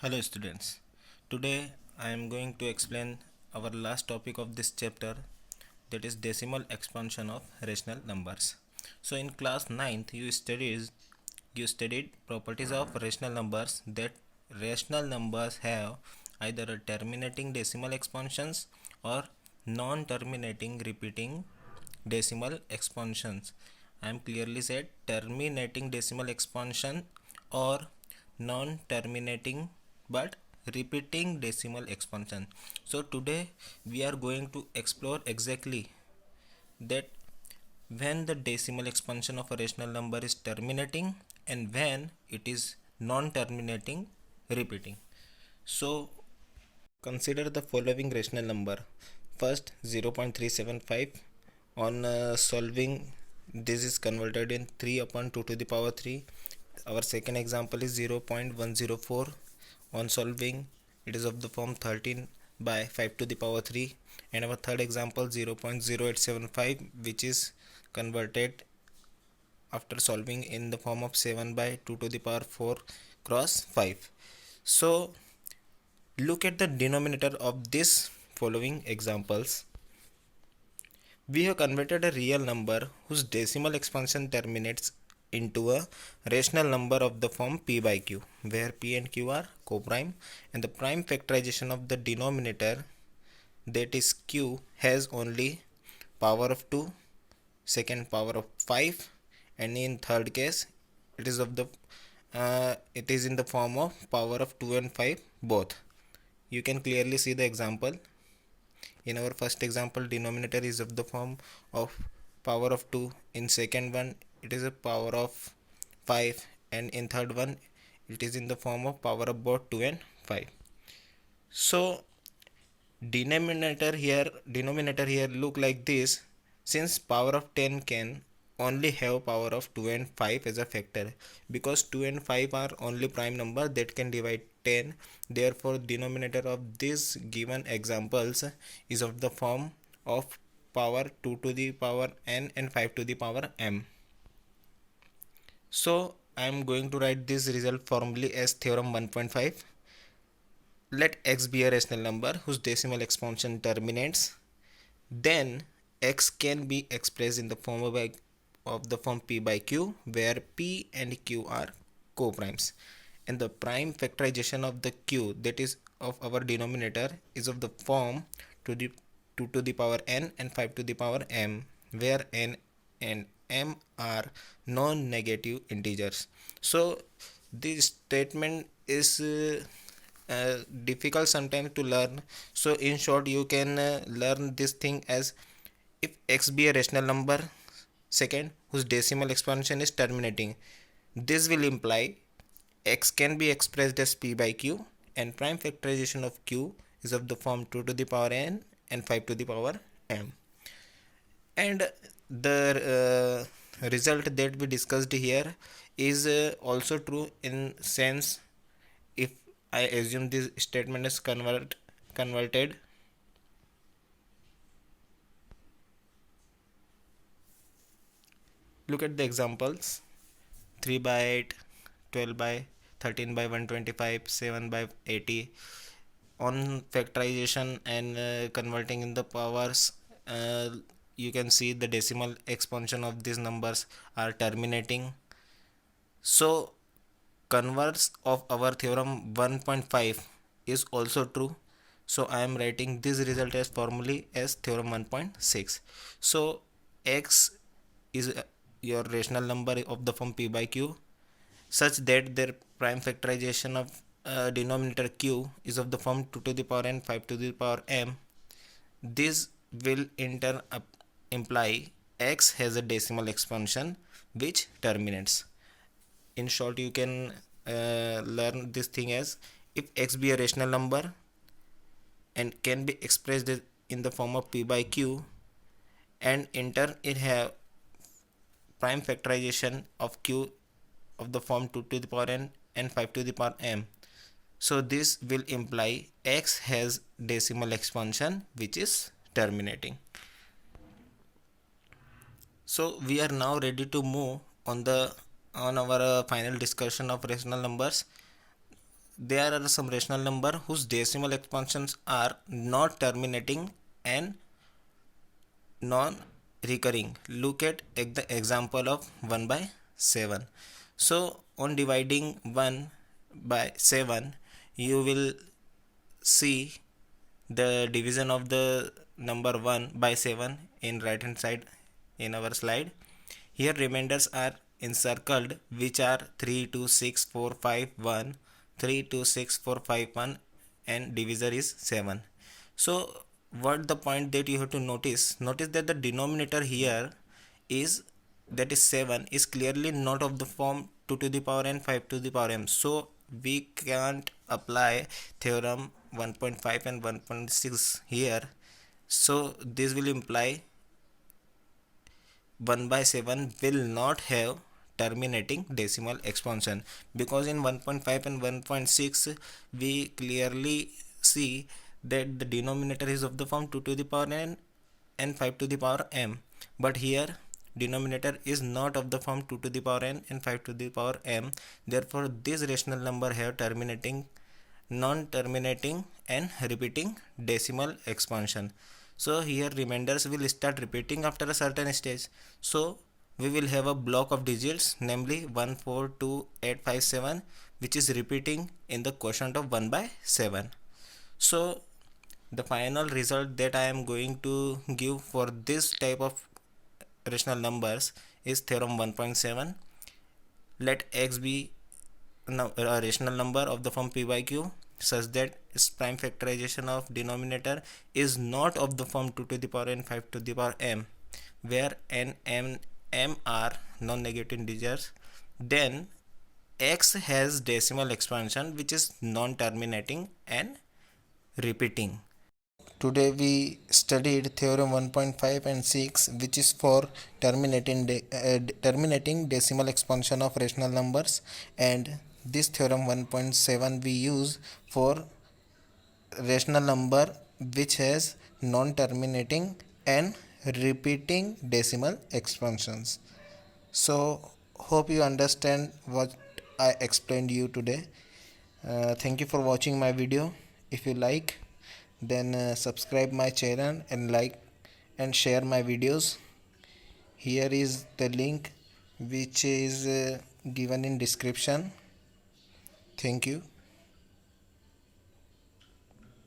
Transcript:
Hello students. Today I am going to explain our last topic of this chapter, that is decimal expansion of rational numbers. So in class 9th you studied properties of rational numbers, that rational numbers have either a terminating decimal expansions or non-terminating repeating decimal expansions. I am clearly said terminating decimal expansion or non-terminating but repeating decimal expansion. So today we are going to explore exactly that when the decimal expansion of a rational number is terminating and when it is non-terminating repeating. So consider the following rational number. First 0.375. On solving, this is converted in 3 upon 2 to the power 3. Our second example is 0.104. On solving, it is of the form 13 by 5 to the power 3. And our third example 0.0875, which is converted after solving in the form of 7 by 2 to the power 4 cross 5. So look at the denominator of this following examples. We have converted a real number whose decimal expansion terminates into a rational number of the form p by q, where p and q are coprime, and the prime factorization of the denominator, that is q, has only power of 2, second power of 5, and in third case it is in the form of power of 2 and 5 both. You can clearly see the example. In our first example, denominator is of the form of power of 2. In second one, it is a power of 5, and in third one, it is in the form of power of both 2 and 5. So denominator here look like this, since power of 10 can only have power of 2 and 5 as a factor, because 2 and 5 are only prime number that can divide 10. Therefore denominator of these given examples is of the form of power 2 to the power n and 5 to the power m. So I am going to write this result formally as theorem 1.5. Let x be a rational number whose decimal expansion terminates. Then x can be expressed in the form of the form p by q, where p and q are coprimes, and the prime factorization of the q, that is of our denominator, is of the form to the 2 to the power n and 5 to the power m, where n and m are non-negative integers. So this statement is difficult sometimes to learn. So in short, you can learn this thing as, if x be a rational number second whose decimal expansion is terminating, this will imply x can be expressed as p by q, and prime factorization of q is of the form 2 to the power n and 5 to the power m. And the result that we discussed here is also true in sense, if I assume this statement is converted. Look at the examples: 3 by 8, 12 by 13 by 125, 7 by 80. On factorization and converting in the powers, you can see the decimal expansion of these numbers are terminating. So converse of our theorem 1.5 is also true. So I am writing this result as formally as theorem 1.6. So x is your rational number of the form p by q, such that their prime factorization of denominator q is of the form 2 to the power n 5 to the power m. This will in turn imply x has a decimal expansion which terminates. In short, you can learn this thing as, if x be a rational number and can be expressed in the form of p by q, and in turn it have prime factorization of q of the form 2 to the power n and 5 to the power m, so this will imply x has decimal expansion which is terminating. So we are now ready to move on our final discussion of rational numbers. there are some rational number whose decimal expansions are not terminating and non-recurring. Look at the example of 1 by 7. So on dividing 1 by 7, you will see the division of the number 1 by 7 in right hand side in our slide. Here remainders are encircled, which are 3, 2, 6, 4, 5, 1, 3, 2, 6, 4, 5, 1, and divisor is 7. So what the point that you have to notice that the denominator here is, that is 7, is clearly not of the form 2 to the power n 5 to the power m. So we can't apply theorem 1.5 and 1.6 here. So this will imply 1 by 7 will not have terminating decimal expansion, because in 1.5 and 1.6 we clearly see that the denominator is of the form 2 to the power n and 5 to the power m, but here denominator is not of the form 2 to the power n and 5 to the power m. Therefore this rational number have terminating, non-terminating and repeating decimal expansion. So here remainders will start repeating after a certain stage. So we will have a block of digits, namely 1, 4, 2, 8, 5, 7, which is repeating in the quotient of 1 by 7. So the final result that I am going to give for this type of rational numbers is theorem 1.7. Let x be a rational number of the form p by q such that its prime factorization of denominator is not of the form 2 to the power n 5 to the power m, where n, m are non-negative integers. Then x has decimal expansion which is non-terminating and repeating. Today we studied theorem 1.5 and 6, which is for terminating decimal expansion of rational numbers, and this theorem 1.7 we use for rational number which has non-terminating and repeating decimal expansions. So hope you understand what I explained you today. Thank you for watching my video. If you like, then subscribe my channel and like and share my videos. Here is the link which is given in description. Thank you.